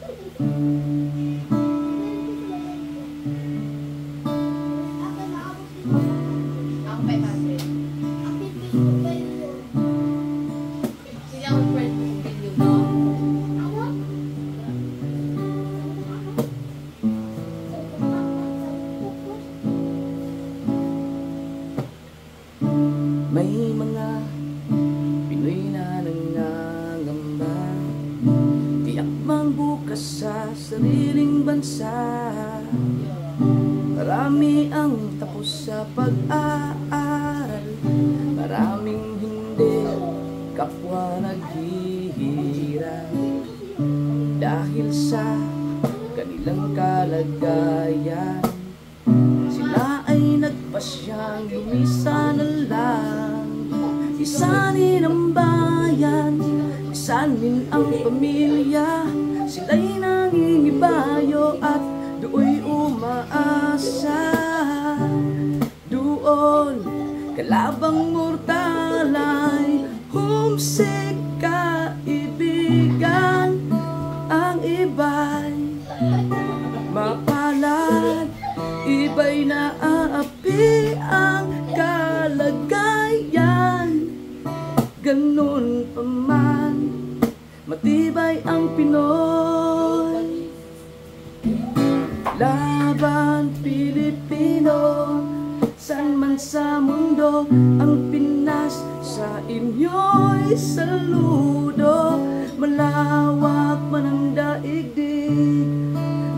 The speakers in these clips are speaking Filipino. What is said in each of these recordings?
Ang 500. Sige, ang friend mo, video mo. May mga Pinoy na nangangamba, tiyak mang bukas sa sariling bansa. Marami ang tapos sa pag-aaral, maraming hindi, kapwa naghihirap. Dahil sa kanilang kalagayan, sila ay nagpasyang lumisan na lang. Isanin ang bayan, isanin ang pamilya. Sila'y nangingibayo at do'y umaasa. Doon, kalabang mortal ay homesick kaibigan. Ang iba'y mapalad, iba'y naaapi ang kalagayan. Ganun pa man, matibay ang Pinoy. Laban Pilipino, saan man sa mundo, ang Pinas sa inyo'y saludo. Malawak man ang daigdig,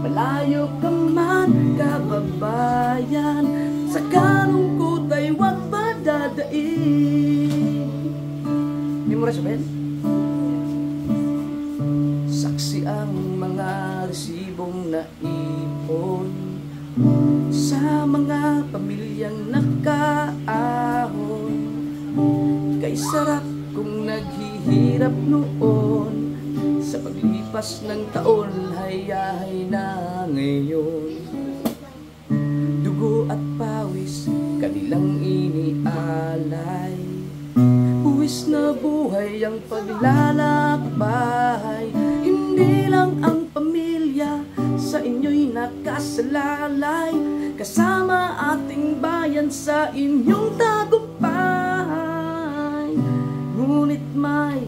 malayo ka man kababayan, sa kalungkot ay huwag padadaig. Memorize ba yan? Saksi ang mga resibong naipon sa mga pamilyang nakaahon. Kay sarap kung naghihirap noon, sa paglipas ng taon hayahay na ngayon. Dugo at pawis kanilang inialay, buwis na buhay ang paglalakbay. Hindi lang ang pamilya sa inyo'y nakasalalay, kasama ating bayan sa inyong tagumpay. Ngunit may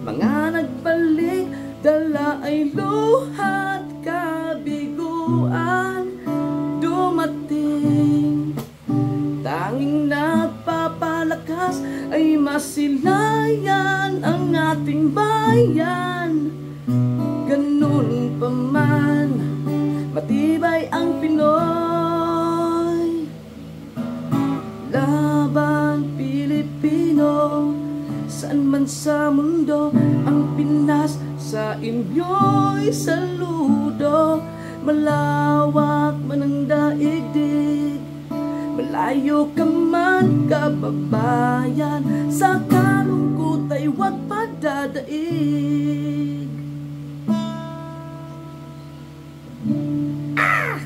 mga nagbalik, dala ay luha at kabiguan. Dumating, tanging nagpapalakas ay masilayan ang ating bayan. Ganun pa man, matibay ang Pinoy. Laban Pilipino, saan man sa mundo, ang Pinas sa inyo'y saludo. Malawak man ang daigdig, malayo ka man kababayan, sa kalungkot ay huwag padadaig. Ah!